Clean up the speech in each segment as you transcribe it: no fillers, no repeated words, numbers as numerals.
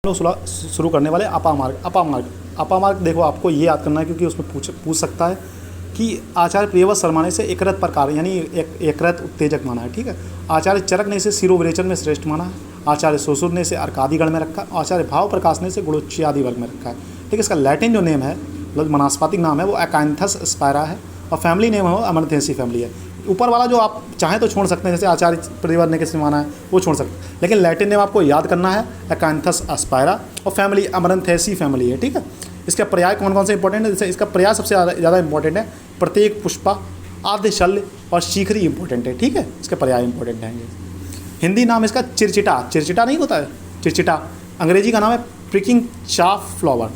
लोग शुरू करने वाले अपामार्ग। अपामार्ग देखो आपको ये याद करना है क्योंकि उसमें पूछ सकता है कि आचार्य प्रियव्रत शर्मा ने इसे एकरत प्रकार यानी एकरत उत्तेजक माना है। ठीक है। आचार्य चरक ने इसे शिरोविरेचन में श्रेष्ठ माना है। आचार्य सुश्रुत ने इसे अर्कादिगण में रखा। आचार्य भाव प्रकाश ने इसे गुणोच्चादि वर्ग में रखा है। ठीक है। इसका लैटिन जो नेम है मतलब वनस्पतिक नाम है वो अकाइंथस स्पायरा है और फैमिली नेम है वो अमरथेसी फैमिली है। ऊपर वाला जो आप चाहें तो छोड़ सकते हैं, जैसे आचार्य प्रियव्रत ने किसने माना है वो छोड़ सकते हैं, लेकिन लैटिन नेम आपको याद करना है अकाइंथस स्पायरा और फैमिली अमरथेसी फैमिली है। ठीक है। इसका पर्याय कौन कौन से इंपॉर्टेंट है, जैसे इसका पर्याय सबसे ज़्यादा इंपॉर्टेंट है प्रत्येक पुष्पा, आद्य शल्य और शिखरी इंपॉर्टेंट है। ठीक है। इसके पर्याय इंपॉर्टेंट हैं। हिंदी नाम इसका चिरचिटा, चिरचिटा नहीं होता है चिरचिटा, अंग्रेजी का नाम है प्रिकिंग चाफ फ्लावर।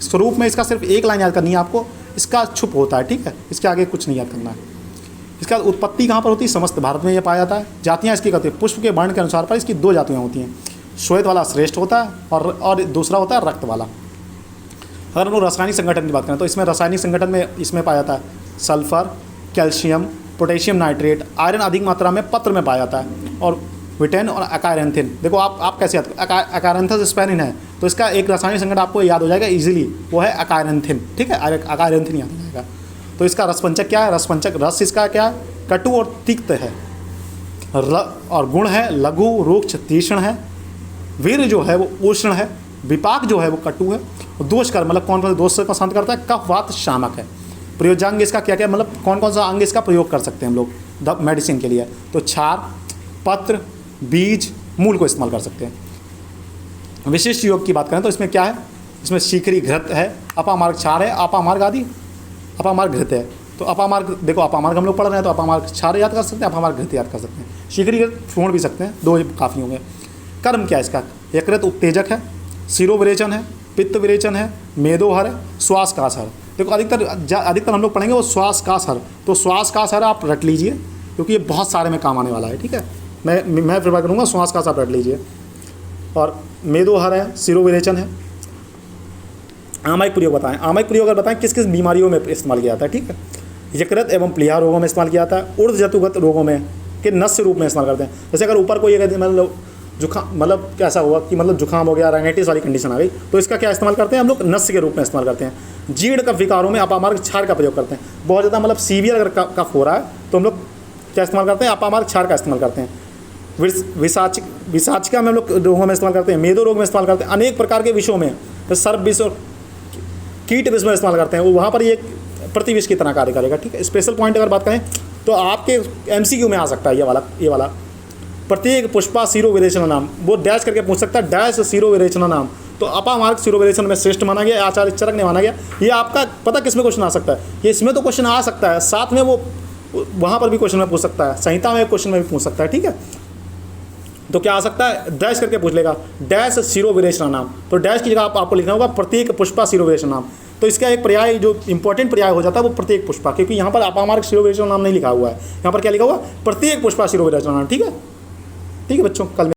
स्वरूप में इसका सिर्फ एक लाइन याद करनी है आपको, इसका छुप होता है। ठीक है। इसके आगे कुछ नहीं याद करना है। इसका उत्पत्ति कहाँ पर होती है, समस्त भारत में यह पाया जाता है। जातियाँ इसकी कहते हैं पुष्प के वर्ण के अनुसार पर इसकी दो जातियाँ होती हैं, श्वेत वाला श्रेष्ठ होता है और दूसरा होता है रक्त वाला। अगर हम लोग रासायनिक संगठन की बात करें तो इसमें रासायनिक संगठन में इसमें पाया जाता है sulphur, calcium, potassium nitrate, iron अधिक मात्रा में पत्र में पाया जाता है और विटेन और अकायरेंथिन। देखो आप कैसे याद, अकायरेंथस स्पेनिन है तो इसका एक रासायनिक संगठन आपको याद हो जाएगा इजीली, वो है अकायरेंथिन। ठीक है। अकायरेंथिन याद हो जाएगा। तो इसका रसपंचक क्या है, रसपंचक रस इसका क्या है, कटु और तिक्त है। और गुण है लघु, रुक्ष, तीक्ष्ण है। वीर जो है वो उष्ण है। विपाक जो है वो कटु है। और दोष कर मतलब कौन कौन से दोष से शांत करता है, कफ वात शामक है। प्रयोजांग इसका क्या क्या मतलब कौन कौन सा अंग इसका प्रयोग कर सकते हैं हम लोग मेडिसिन के लिए, तो क्षार, पत्र, बीज, मूल को इस्तेमाल कर सकते हैं। विशिष्ट योग की बात करें तो इसमें क्या है, इसमें शिखरी घृत है, अपामार्ग क्षार है, अपामार्ग आदि, अपामार्ग घृत है। तो अपामार्ग देखो अपामार्ग हम लोग पढ़ रहे हैं तो अपामार्ग क्षार याद कर सकते हैं, अपामार्ग घृत याद कर सकते हैं। शिखरी घृत छोड़ भी सकते हैं, दो काफ़ी होंगे। कर्म क्या है इसका, यकृत उत्तेजक है, शिरोविरेचन है, पित्त विरेचन है, मेदोहर है, श्वास कास हर। देखो अधिकतर हम लोग पढ़ेंगे वो श्वास कास हर, तो श्वास कास हर आप रट लीजिए क्योंकि ये बहुत सारे में काम आने वाला है। ठीक है। मैं प्रिफर करूँगा श्वास कास आप रट लीजिए। और मेदोहर है, शिरोविरेचन है। आमयिक प्रयोग बताएं, आमयिक प्रयोग अगर बताएं किस किस बीमारियों में इस्तेमाल किया जाता है। ठीक है। यकृत एवं प्लीहा रोगों में इस्तेमाल किया जाता है, ऊर्ध्व जतुगत रोगों में के नस्य रूप में इस्तेमाल करते हैं। जैसे अगर ऊपर कोई मतलब जुकाम मतलब कैसा हुआ कि मतलब जुकाम हो गया, राइनाइटिस वाली कंडीशन आ गई, तो इसका क्या इस्तेमाल करते हैं हम लोग, नस्य के रूप में इस्तेमाल करते हैं। जीर्ण कफ विकारों में अपामार्ग क्षार का प्रयोग करते हैं। बहुत ज़्यादा मतलब सीवियर अगर कफ हो रहा है तो हम लोग क्या इस्तेमाल करते हैं, अपामार्ग क्षार का इस्तेमाल करते हैं। विसाचिका में हम लोग रोगों में इस्तेमाल करते हैं, मेदो रोग में इस्तेमाल करते हैं, अनेक प्रकार के विषयों में, सर्प विष और कीट विष में इस्तेमाल करते हैं। वो वहाँ पर ये प्रतिविष की तरह कार्य करेगा। ठीक है। स्पेशल पॉइंट अगर बात करें तो आपके MCQ में आ सकता है ये वाला प्रत्येक पुष्पा शिरोविरेचन नाम, वो डैश करके पूछ सकता है, डैश शिरोविरेचन नाम। तो अपामार्ग शिरोविरेचन में श्रेष्ठ माना गया, आचार्य चरक ने माना गया। ये आपका पता किस में क्वेश्चन आ सकता है, ये इसमें तो क्वेश्चन आ सकता है, साथ में वो वहाँ पर भी क्वेश्चन में पूछ सकता है, संहिता में क्वेश्चन में भी पूछ सकता है। ठीक है। तो क्या आ सकता है, डैश करके पूछ लेगा, डैश शिरोविरेचन नाम। तो डैश की जगह आपको लिखना होगा प्रत्येक पुष्पा शिरोविरेचन नाम। तो इसका एक पर्याय जो इंपॉर्टेंट पर्याय हो जाता है वो प्रत्येक पुष्पा, क्योंकि यहाँ पर अपामार्ग शिरोविरेचन नाम नहीं लिखा हुआ है, यहाँ पर क्या लिखा हुआ, प्रत्येक पुष्पा शिरोविरेचन नाम। ठीक है। ठीक है बच्चों, कल